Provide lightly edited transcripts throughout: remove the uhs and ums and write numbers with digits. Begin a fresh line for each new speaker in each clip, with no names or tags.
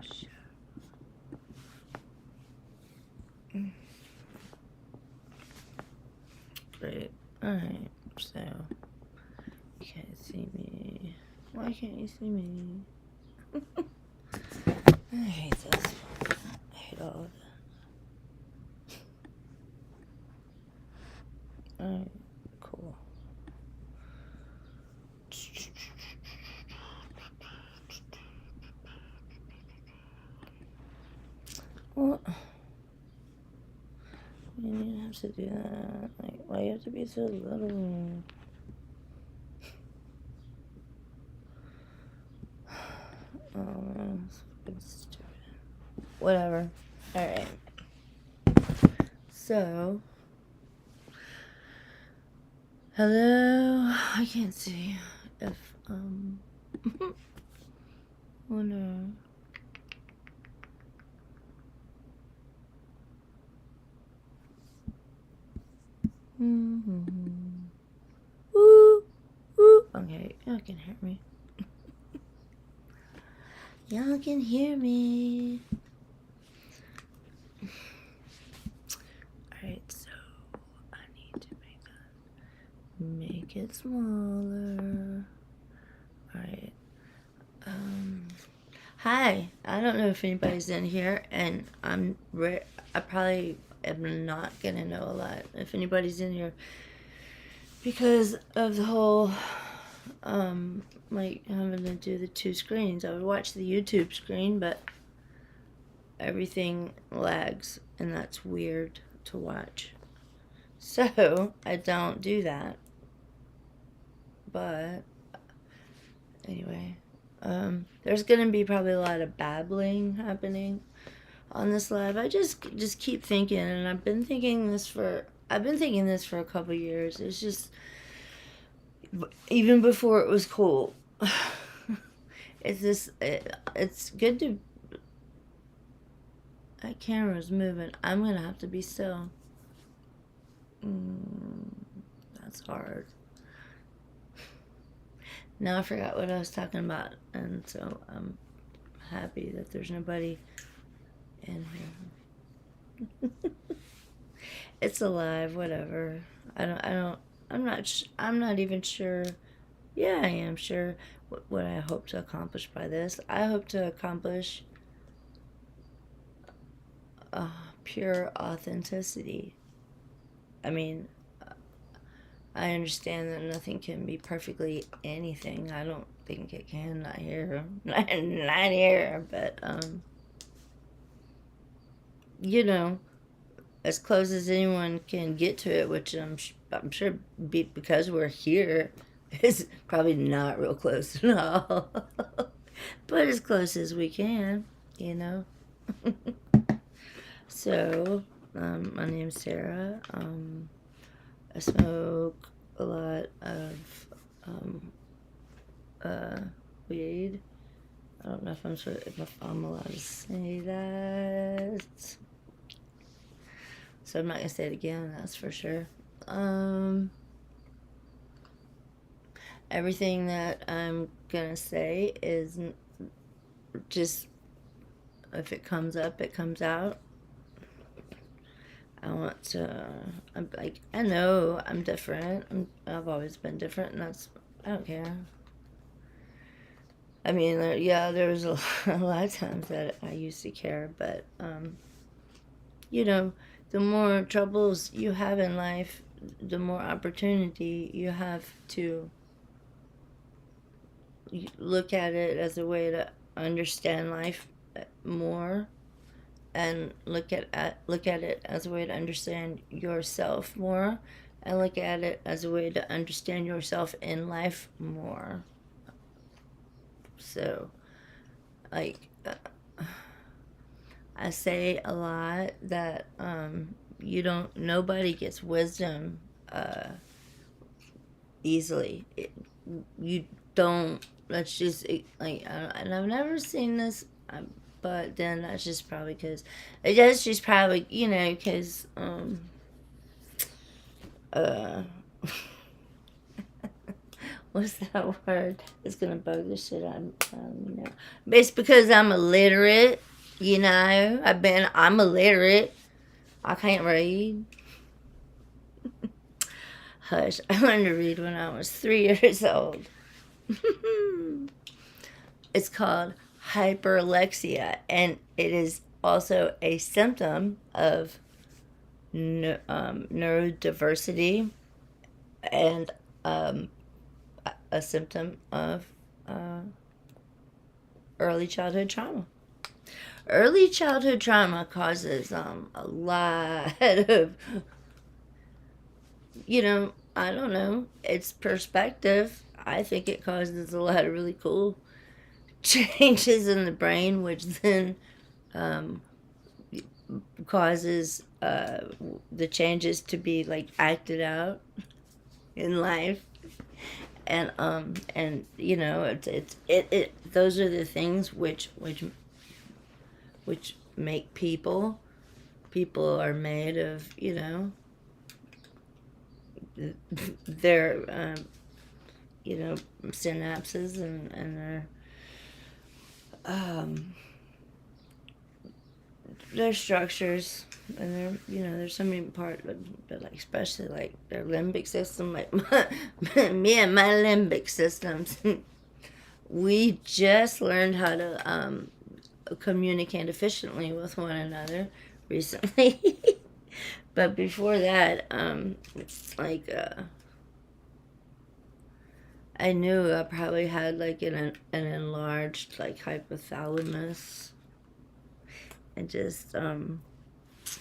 shit. Great. Alright, so you can't see me. Why can't you see me? I hate this. I hate all of it. Alright, cool. What? You didn't have to do that. Like, why you have to be so little? Oh man, it's stupid. Whatever. Alright. So, hello. I can't see if, oh no. Woo, woo. Okay, y'all can hear me. Y'all can hear me. Alright, so I need to make it smaller. Alright. Hi. I don't know if anybody's in here, and I probably am not gonna know a lot if anybody's in here because of the whole like having to do the two screens. I would watch the YouTube screen, but everything lags, and that's weird to watch. So I don't do that. But anyway, there's gonna be probably a lot of babbling happening on this live. I just keep thinking, and I've been thinking this for a couple years. It's just even before it was cool. It's good to. That camera's moving. I'm gonna have to be still. That's hard. Now I forgot what I was talking about, and so I'm happy that there's nobody in here. It's alive, whatever. I'm not even sure. Yeah, I am sure what I hope to accomplish by this. I hope to accomplish pure authenticity. I mean, I understand that nothing can be perfectly anything. I don't think it can. Not here. Not here. But, you know, as close as anyone can get to it, which I'm sure because we're here, is probably not real close at all. But as close as we can, you know. So, my name's Sarah. I smoke a lot of weed. I don't know if I'm allowed to say that. So I'm not gonna say it again, that's for sure. Everything that I'm gonna say is just, if it comes up, it comes out. I know I'm different. I've always been different, and I don't care. I mean, yeah, there was a lot of times that I used to care, but, you know, the more troubles you have in life, the more opportunity you have to look at it as a way to understand life more, and look at it as a way to understand yourself more, and look at it as a way to understand yourself in life more. So, like, I say a lot that nobody gets wisdom easily. You don't. That's just like, and I've never seen this. But then that's just probably because because what's that word? It's gonna bug the shit out of me now. It's because I'm illiterate, you know. I'm illiterate. I can't read. Hush. I learned to read when I was 3 years old. It's called hyperlexia, and it is also a symptom of neurodiversity and a symptom of early childhood trauma. Early childhood trauma causes a lot of, I don't know, it's perspective. I think it causes a lot of really cool changes in the brain, which then causes the changes to be like acted out in life. And those are the things which make people are made of, their synapses and their structures, and there's so many parts, but like especially like their limbic system, like me and my limbic systems. We just learned how to communicate efficiently with one another recently. But before that, it's like I knew I probably had like an enlarged like hypothalamus, and just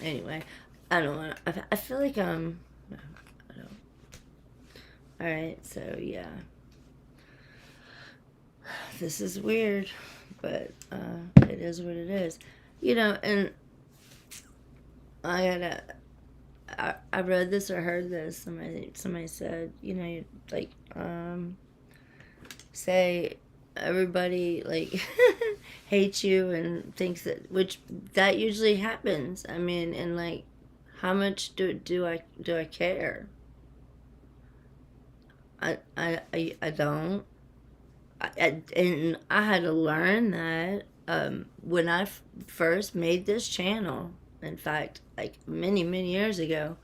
anyway, I don't want. I feel like no, I don't. All right, so yeah, this is weird, but it is what it is, and I read this or heard this. Somebody said, like, say everybody like hates you and thinks that usually happens. I mean, and like, how much do I care? I don't. And I had to learn that when I first made this channel. In fact, like many years ago,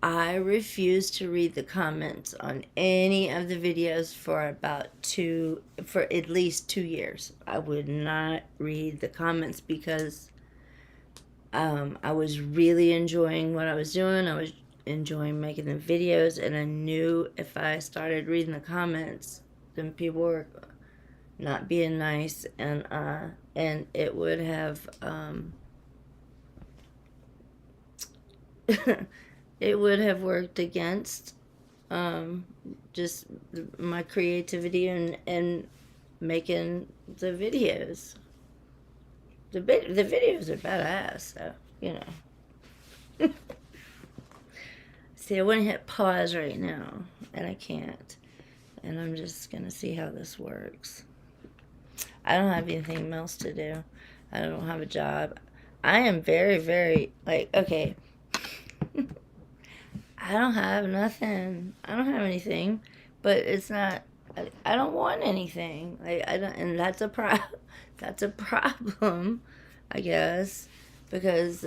I refused to read the comments on any of the videos for at least 2 years. I would not read the comments because I was really enjoying what I was doing. I was enjoying making the videos, and I knew if I started reading the comments, then people were not being nice, and it would have it would have worked against just my creativity and making the videos. The videos are badass, so See, I want to hit pause right now, and I can't. And I'm just gonna see how this works. I don't have anything else to do. I don't have a job. I am very, very like, okay. I don't have nothing. I don't have anything, but it's not. I don't want anything. I don't, and that's a that's a problem, I guess, because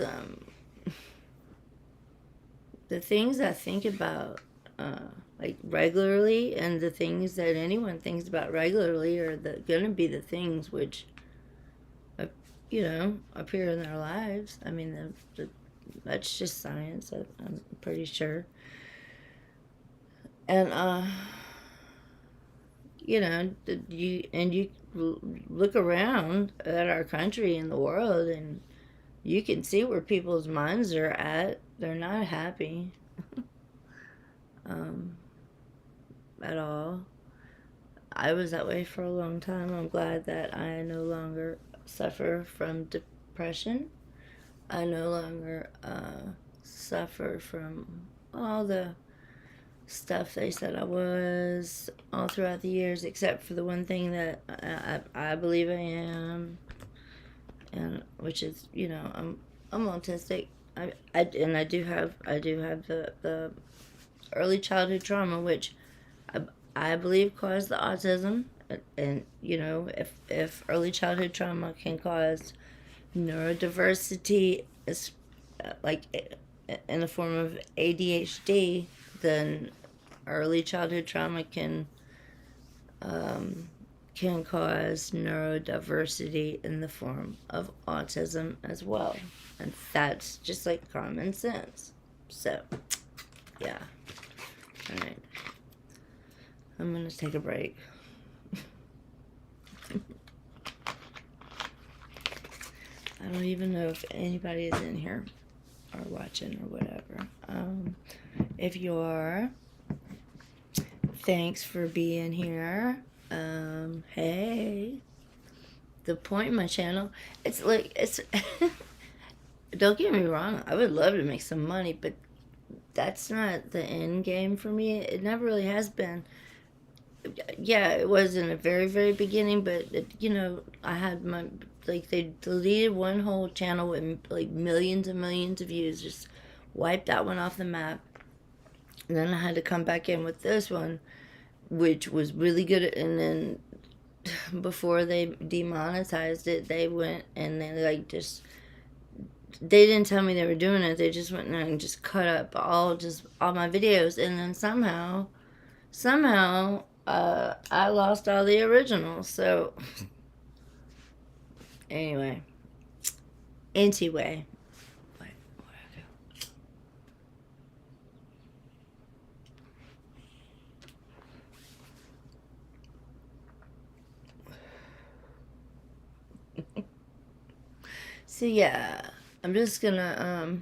the things I think about like regularly, and the things that anyone thinks about regularly, are gonna be the things which appear in their lives. I mean, that's just science. I'm pretty sure. And you look around at our country and the world, and you can see where people's minds are at. They're not happy at all. I was that way for a long time. I'm glad that I no longer suffer from depression. I no longer suffer from all the stuff they said I was all throughout the years, except for the one thing that I believe I am, and which is I'm autistic. I do have the early childhood trauma, which I believe cause the autism. And if early childhood trauma can cause neurodiversity, is like in the form of ADHD, then early childhood trauma um, can cause neurodiversity in the form of autism as well. And that's just like common sense. So, yeah. All right. I'm going to take a break. I don't even know if anybody is in here or watching or whatever. If you are, thanks for being here. Hey. The point in my channel, it's like, don't get me wrong, I would love to make some money, but that's not the end game for me. It never really has been. Yeah, it was in the very, very beginning, but I had they deleted one whole channel with like millions and millions of views, just wiped that one off the map. And then I had to come back in with this one, which was really good. And then before they demonetized it, they went and they didn't tell me they were doing it. They just went in and just cut up all my videos, and then somehow I lost all the originals. So anyway, so yeah, I'm just gonna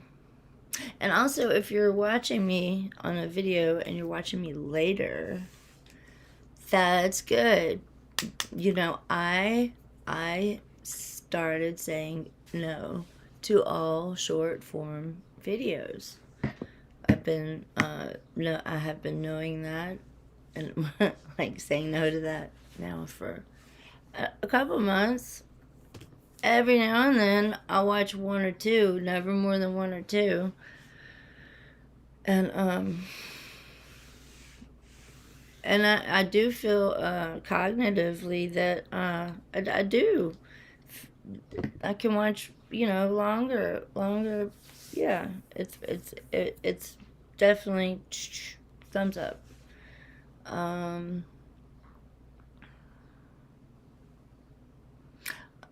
and also, if you're watching me on a video and you're watching me later, that's good. I started saying no to all short form videos. I have been knowing that, and like saying no to that now for a couple months. Every now and then I'll watch one or two, never more than one or two. And I do feel cognitively that I do. I can watch, longer. Yeah, it's definitely thumbs up.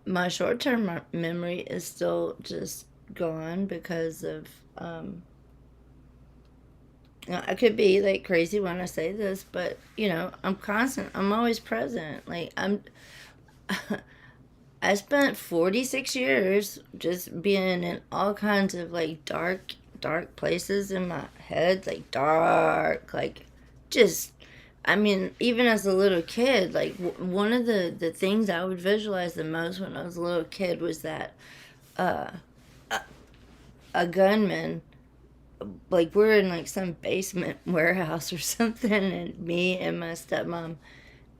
My short-term memory is still just gone because of I could be like crazy when I say this, but I'm always present. Like I spent 46 years just being in all kinds of like dark places in my head, like dark, like just I mean, even as a little kid, like one of the things I would visualize the most when I was a little kid was that uh, a, a gunman, like we're in like some basement warehouse or something, and me and my stepmom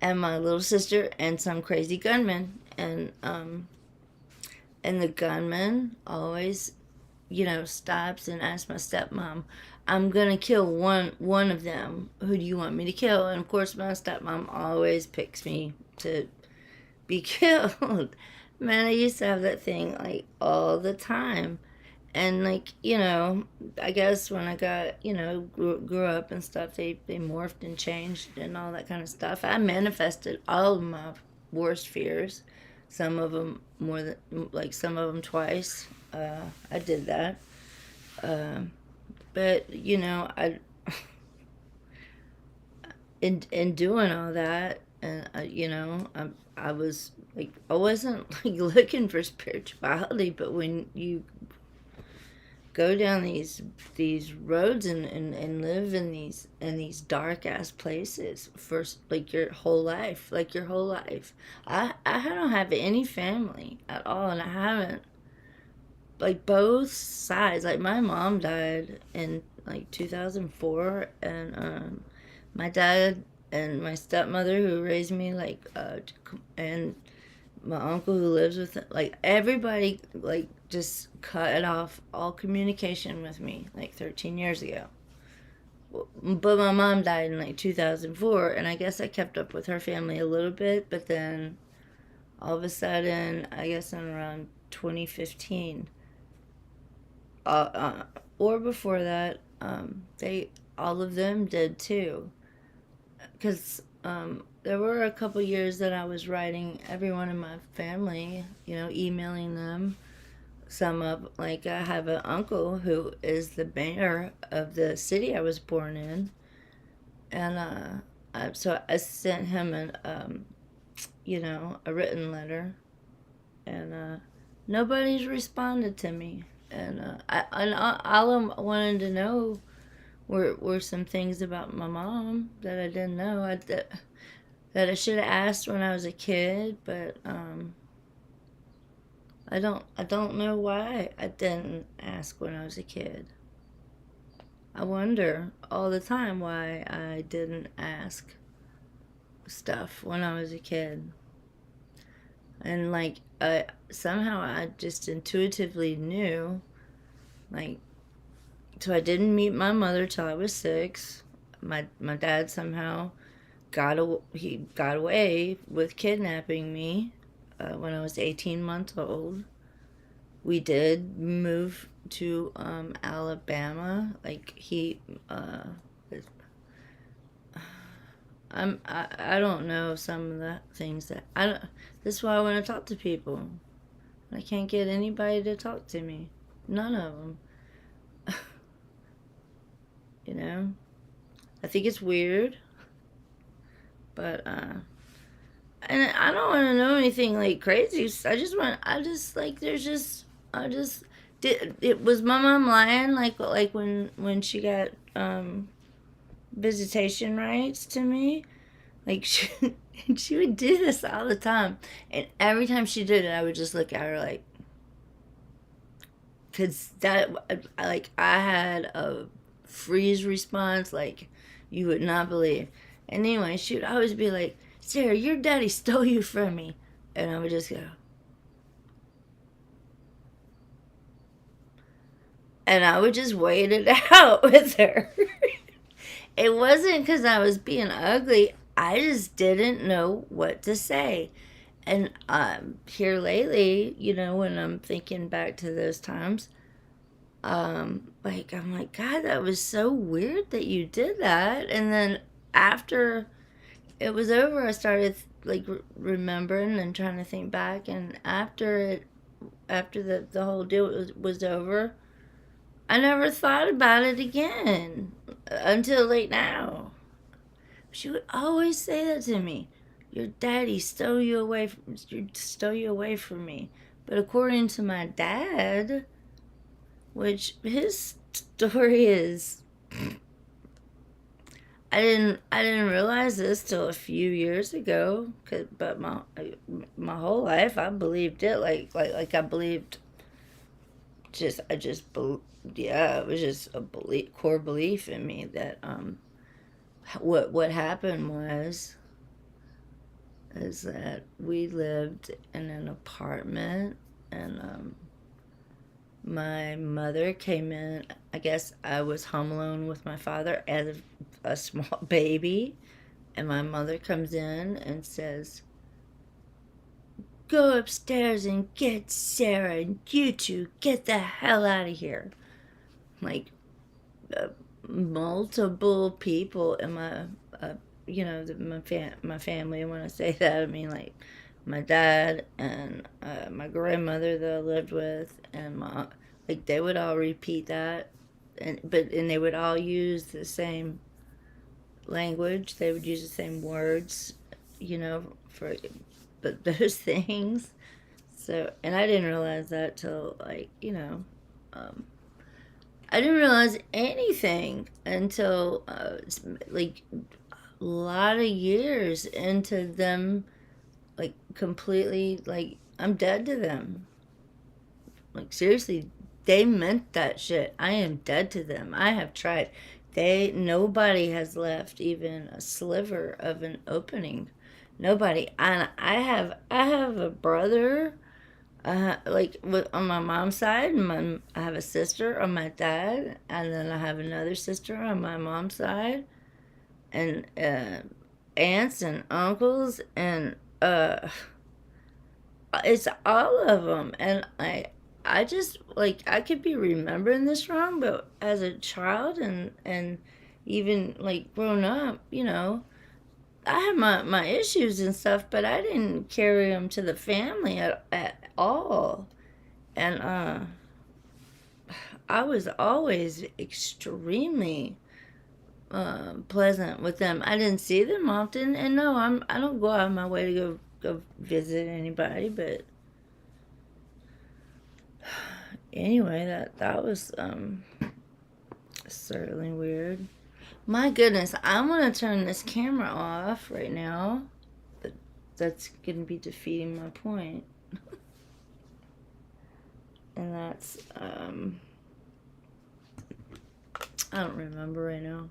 and my little sister and some crazy gunman, and the gunman always, stops and asks my stepmom, "I'm gonna kill one of them. Who do you want me to kill?" And of course, my stepmom always picks me to be killed. Man, I used to have that thing like all the time. And like, I guess when I got, grew up and stuff, they morphed and changed and all that kind of stuff. I manifested all of my worst fears, some of them more than, like some of them twice. I did that. Uh, but, I, in doing all that, and, I was like, I wasn't like looking for spirituality, but when you go down these roads and live in these dark ass places for like your whole life, I don't have any family at all, and I haven't, like, both sides. Like my mom died in like 2004, and my dad and my stepmother who raised me, like, and my uncle who lives with it, like everybody, like just cut off all communication with me like 13 years ago. But my mom died in like 2004, and I guess I kept up with her family a little bit, but then all of a sudden, I guess in around 2015, uh, uh, or before that, they all of them did too. Because there were a couple years that I was writing everyone in my family, emailing them. Some of, like, I have an uncle who is the mayor of the city I was born in, and so I sent him a written letter, and nobody's responded to me. And all I wanted to know were some things about my mom that I didn't know. That I should have asked when I was a kid, but I don't know why I didn't ask when I was a kid. I wonder all the time why I didn't ask stuff when I was a kid. And like somehow I just intuitively knew, like, so I didn't meet my mother till I was 6. My dad somehow he got away with kidnapping me when I was 18 months old. We did move to Alabama. Like I don't know some of the things that I don't. This is why I want to talk to people. I can't get anybody to talk to me. None of them. you know. I think it's weird, but and I don't want to know anything like crazy. I just like, there's just, I just, did it was my mom lying, like when she got visitation rights to me, like she would do this all the time, and every time she did it, I would just look at her like, cause that, like, I had a freeze response like you would not believe. And anyway, she would always be like, Sarah, your daddy stole you from me. And I would just go. And I would just wait it out with her. It wasn't because I was being ugly. I just didn't know what to say. And here lately, when I'm thinking back to those times, like, I'm like, God, that was so weird that you did that. And then after it was over, I started like remembering and trying to think back. And after the whole deal was over, I never thought about it again until like now. She would always say that to me. Your daddy stole you away from me. But according to my dad, which his story is, I didn't realize this till a few years ago. But my whole life I believed it. Like I believed. Yeah, it was just a core belief in me that what happened is that we lived in an apartment, and my mother came in. I guess I was home alone with my father as a small baby, and my mother comes in and says, "Go upstairs and get Sarah, and you two get the hell out of here." Like, uh, multiple people in uh, my family. And when I say that, I mean like my dad and my grandmother that I lived with, and like, they would all repeat that, and they would all use the same language. They would use the same words, for but those things. So, and I didn't realize that till, like, um, I didn't realize anything until like a lot of years into them, like, completely, like, I'm dead to them. Like, seriously, they meant that shit. I am dead to them. I have tried. Nobody has left even a sliver of an opening. Nobody. And I have a brother Like on my mom's side, I have a sister on my dad, and then I have another sister on my mom's side, and aunts and uncles, and it's all of them. And I just like I could be remembering this wrong, but as a child and even like grown up, I had my issues and stuff, but I didn't carry them to the family at all. And I was always extremely pleasant with them. I didn't see them often, and no, I don't go out of my way to go visit anybody. But anyway, that was certainly weird. My goodness, I'm gonna turn this camera off right now. But that's gonna be defeating my point. And that's I don't remember right now.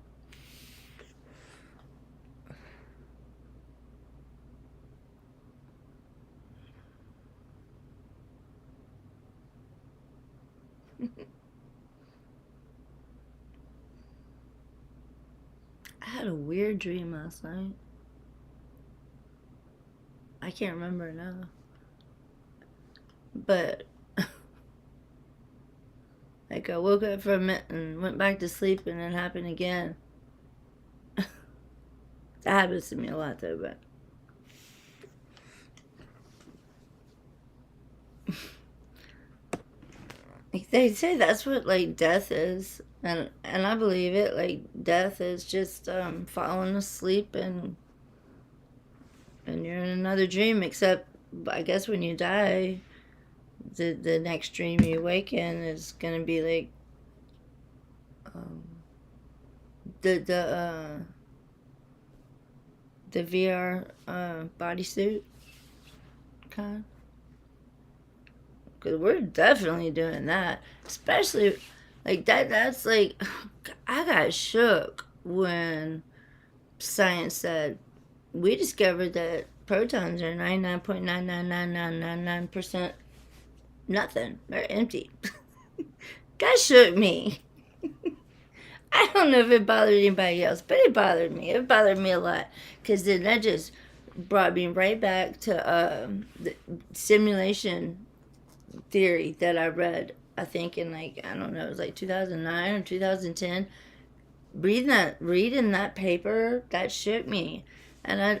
I had a weird dream last night. I can't remember now. But like I woke up from it and went back to sleep and it happened again. That happens to me a lot though, but like they say that's what like death is. And I believe it. Like death is just falling asleep and you're in another dream, except I guess when you die, the next dream you awaken is gonna be like um, the the VR bodysuit kind. Because we're definitely doing that, especially like that. That's like I got shook when science said we discovered that protons are 99.99999% nothing. They're empty. That shook me. I don't know if it bothered anybody else, but it bothered me. It bothered me a lot because then that just brought me right back to the simulation theory that I read. I think in like I don't know, it was like 2009 or 2010. Reading that paper, that shook me, and I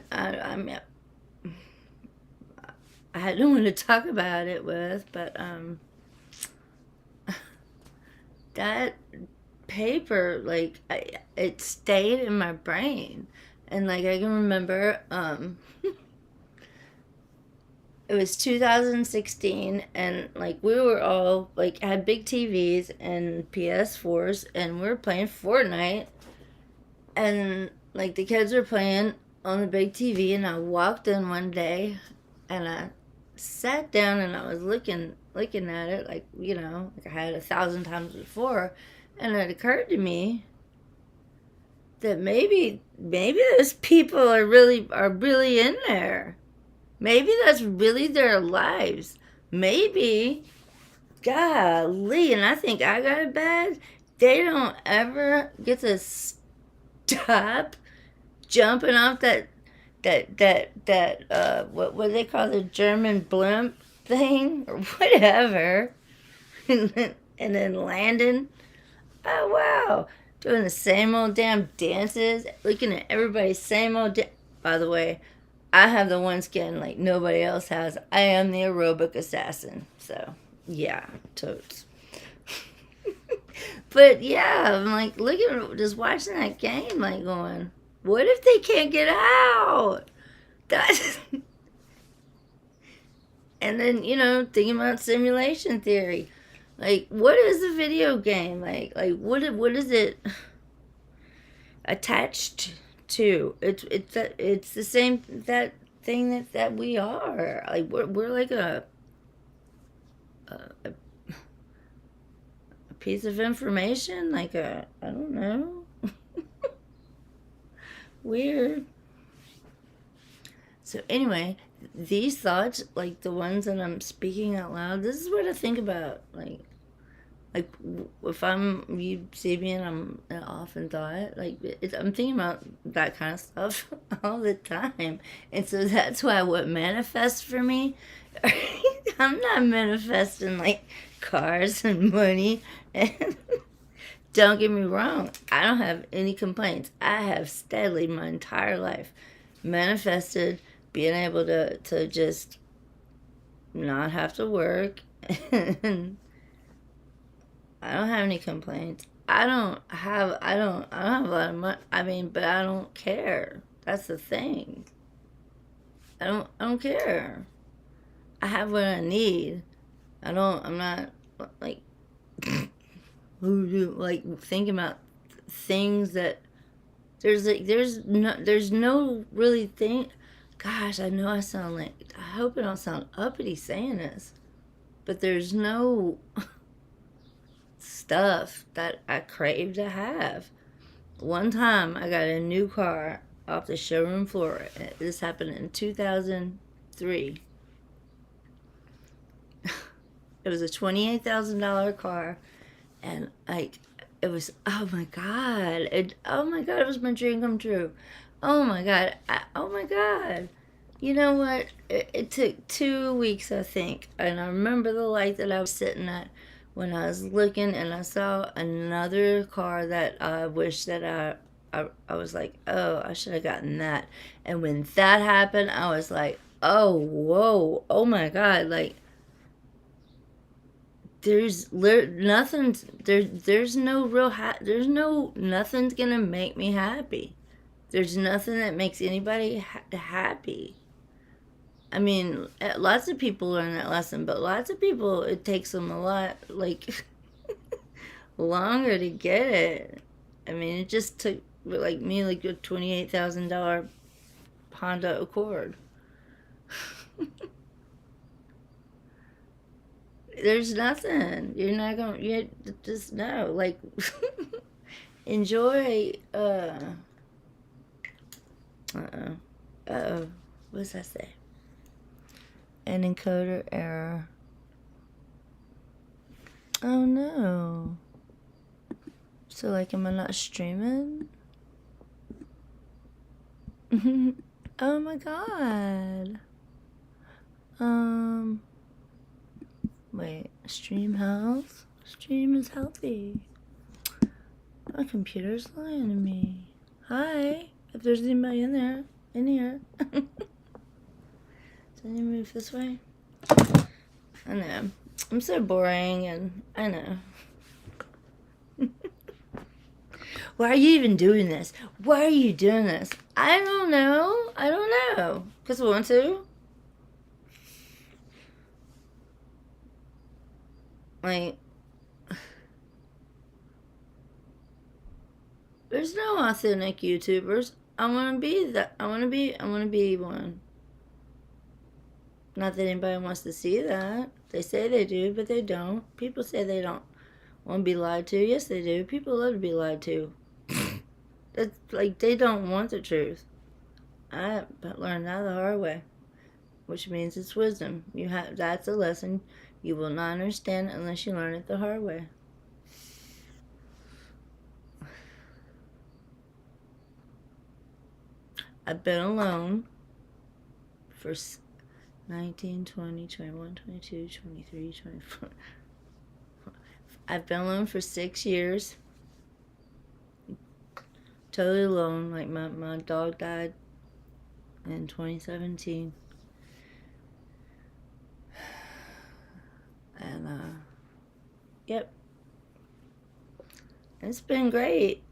had no one to talk about it with, but that paper like it stayed in my brain, and like I can remember it was 2016 and like we were all like had big TVs and PS4s and we were playing Fortnite and like the kids were playing on the big TV and I walked in one day and I sat down and I was looking at it like like I had 1,000 times before, and it occurred to me that maybe those people are really in there. Maybe that's really their lives. Maybe, golly, and I think I got it bad. They don't ever get to stop jumping off what do they call the German blimp thing or whatever, and then landing. Oh wow, doing the same old damn dances, looking at everybody's same old. By the way, I have the one skin like nobody else has. I am the aerobic assassin. So yeah, totes. But yeah, I'm like looking, just watching that game, like going, what if they can't get out? That's and then thinking about simulation theory, like what is a video game like what is it attached to? It's the same that thing that we are like we're like a piece of information, like I don't know. Weird. So anyway, these thoughts, like the ones that I'm speaking out loud, this is what I think about. Like if you see me and I'm off in thought, like I'm thinking about that kind of stuff all the time. And so that's why what manifests for me, I'm not manifesting like cars and money. And don't get me wrong, I don't have any complaints. I have steadily my entire life manifested being able to just not have to work. And I don't have any complaints. I don't have a lot of money. I mean, but I don't care. That's the thing. I don't care. I have what I need. I'm not like, like thinking about things that there's no really thing. Gosh, I know I sound like, I hope I don't sound uppity saying this, but there's no stuff that I crave to have. One time I got a new car off the showroom floor. This happened in 2003. It was a $28,000 car, and like it was, oh my god, it was my dream come true. Oh my god, oh my god. You know what? It took 2 weeks, I think, and I remember the light that I was sitting at when I was looking, and I saw another car that I wish that I was like, oh, I should have gotten that. And when that happened, I was like, oh, whoa, oh my god, like nothing's there's no real there's no nothing's gonna make me happy. There's nothing that makes anybody happy. I mean, lots of people learn that lesson, but lots of people, it takes them a lot, like, longer to get it. I mean, it just took, like, me, like, a $28,000 Honda Accord. There's nothing. You're not going to, you just, no, like, enjoy, what does that say? An encoder error. Oh no. So like, am I not streaming? Oh my god. Wait, stream health? Stream is healthy. My computer's lying to me. Hi, if there's anybody in here. Can you move this way? I know. I'm so boring, and I know. Why are you even doing this? Why are you doing this? I don't know. I don't know. Because I want to. Like, there's no authentic YouTubers. I want to be that. I want to be one. Not that anybody wants to see that. They say they do, but they don't. People say they don't want to be lied to. Yes, they do. People love to be lied to. That's like, they don't want the truth. I learned that the hard way, which means it's wisdom. That's a lesson you will not understand unless you learn it the hard way. I've been alone for 19, 20, 21, 22, 23, 24. I've been alone for 6 years. Totally alone. Like, my dog died in 2017. And, yep. It's been great.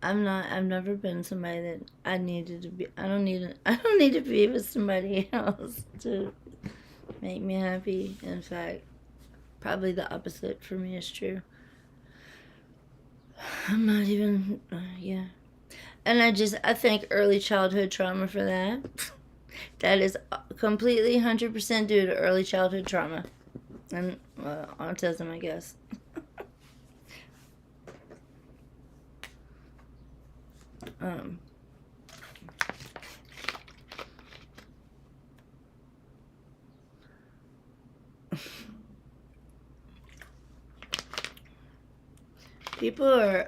I've never been somebody that I needed to be. I don't need to be with somebody else to make me happy. In fact, probably the opposite for me is true. I'm not even, yeah. And I think early childhood trauma for that. That is completely 100% due to early childhood trauma. And autism, I guess. Um, people are,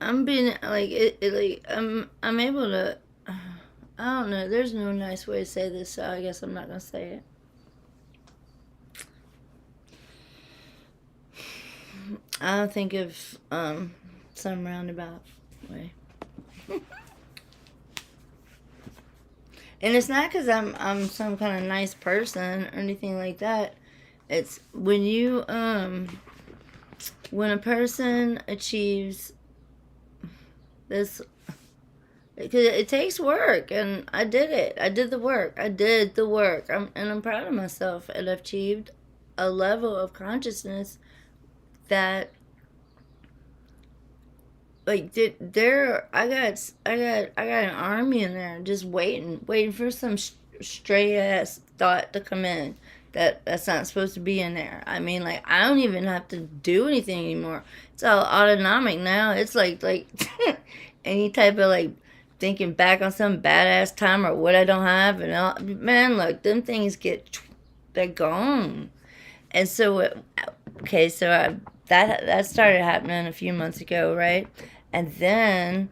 I'm being, like, like, I'm able to, I don't know, there's no nice way to say this, so I guess I'm not gonna say it. I'll think of, some roundabout way. And it's not because I'm some kind of nice person or anything like that. It's when you when a person achieves this, because it takes work, and I did it. I did the work. I did the work. And I'm proud of myself, and I've achieved a level of consciousness that, like, I got an army in there just waiting for some stray ass thought to come in that's not supposed to be in there. I mean, like, I don't even have to do anything anymore. It's all autonomic now. It's like any type of, like, thinking back on some badass time or what I don't have, and all, man, look, them things they're gone. And so, okay, so that started happening a few months ago, right? And then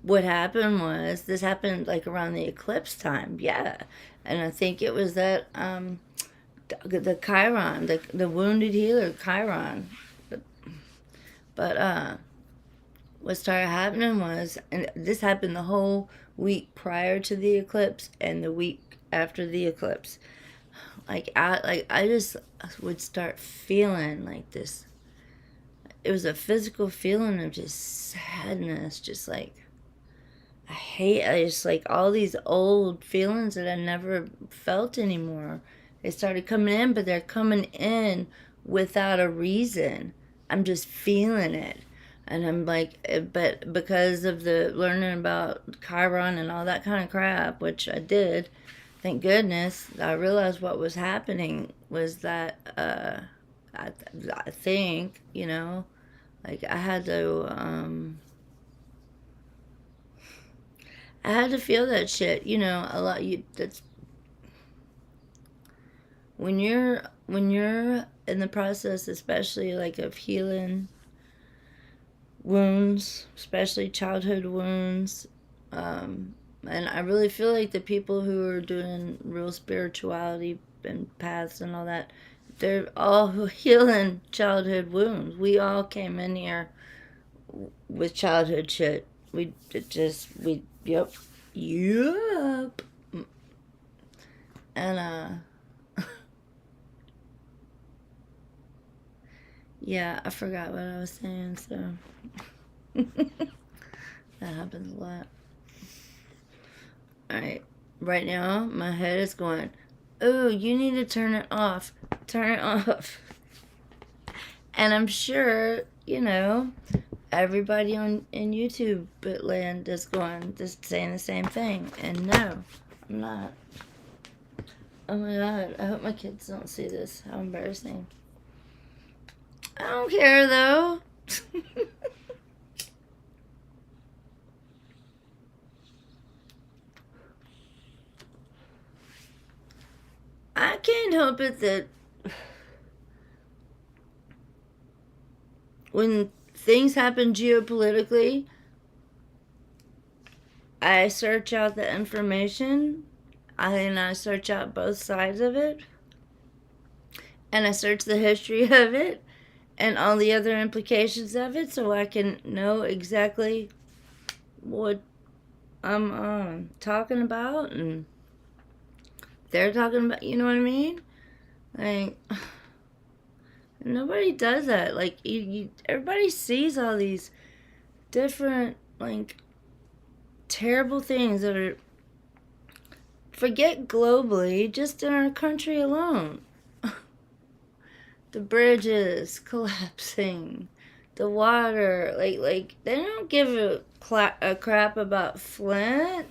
what happened was, this happened like around the eclipse time, yeah. And I think it was that the Chiron, the wounded healer Chiron. But what started happening was, and this happened the whole week prior to the eclipse and the week after the eclipse. I just would start feeling like this. It was a physical feeling of just sadness, just like I just, like, all these old feelings that I never felt anymore. They started coming in, but they're coming in without a reason. I'm just feeling it. And I'm like, but because of the learning about Chiron and all that kind of crap, which I did, thank goodness, I realized what was happening was that, I think, like, I had to feel that shit, a lot. That's when you're in the process, especially like of healing wounds, especially childhood wounds. And I really feel like the people who are doing real spirituality and paths and all that, they're all healing childhood wounds. We all came in here with childhood shit. Yep. Yep. And, yeah, I forgot what I was saying, so. That happens a lot. Alright. Right now, my head is going, oh, you need to turn it off. Turn it off. And I'm sure, everybody in YouTube land is just saying the same thing. And no, I'm not. Oh my god, I hope my kids don't see this. How embarrassing. I don't care though. I can't help it that when things happen geopolitically, I search out the information, and I search out both sides of it, and I search the history of it and all the other implications of it, so I can know exactly what I'm talking about and they're talking about, you know what I mean? Like, nobody does that. Like, everybody sees all these different, like, terrible things that are, forget globally, just in our country alone. The bridges collapsing, the water, like they don't give a crap about Flint.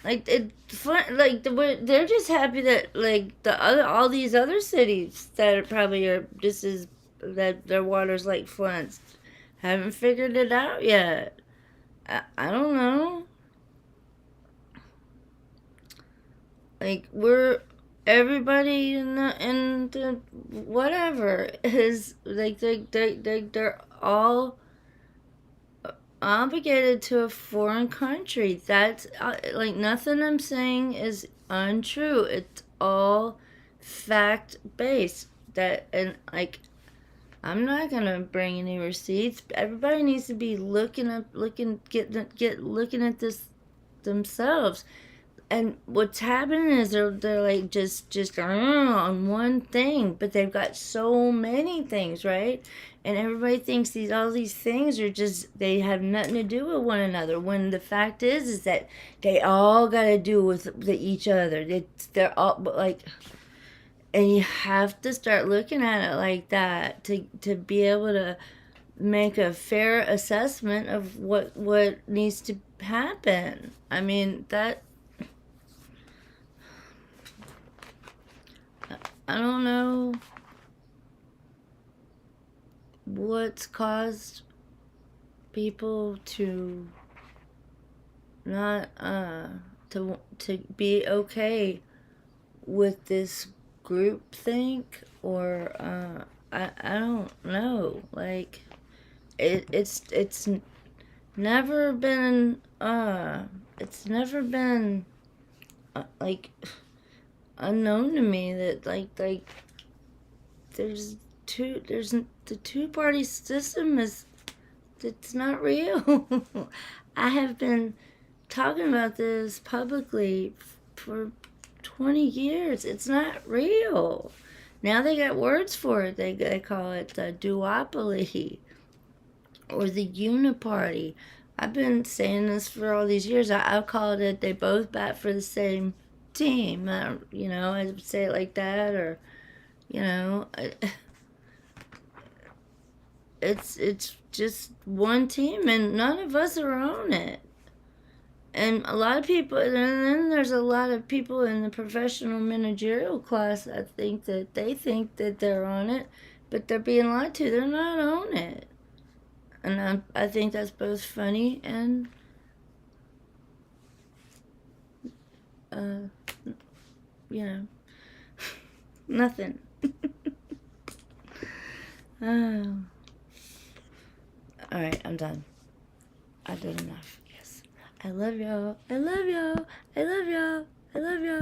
Like it's fun. Like they're just happy that like all these other cities that probably are just as that their water's like Flint's haven't figured it out yet. I don't know. Like we're everybody in the whatever is like they're all obligated to a foreign country. That's like nothing I'm saying is untrue. It's all fact based. That and like I'm not gonna bring any receipts. Everybody needs to be looking at this themselves. And what's happening is they're like just on one thing, but they've got so many things, right? And everybody thinks all these things are just they have nothing to do with one another. When the fact is that they all got to do with each other. They're all like, and you have to start looking at it like that to be able to make a fair assessment of what needs to happen. I mean that I don't know what's caused people to not to be okay with this group think or I don't know, like it's never been it's never been like unknown to me that like there's the two-party system is it's not real. I have been talking about this publicly for 20 years. It's not real. Now they got words for it. They call it the duopoly or the uniparty. I've been saying this for all these years. I've called it they both bat for the same team. I would say it like that, or you know, it's just one team, and none of us are on it. And a lot of people, and then there's a lot of people in the professional managerial class. I think that they think that they're on it, but they're being lied to. They're not on it, and I think that's both funny and uh, you know, nothing. Oh. All right, I'm done. I did enough. Yes. I love y'all. I love y'all. I love y'all. I love y'all.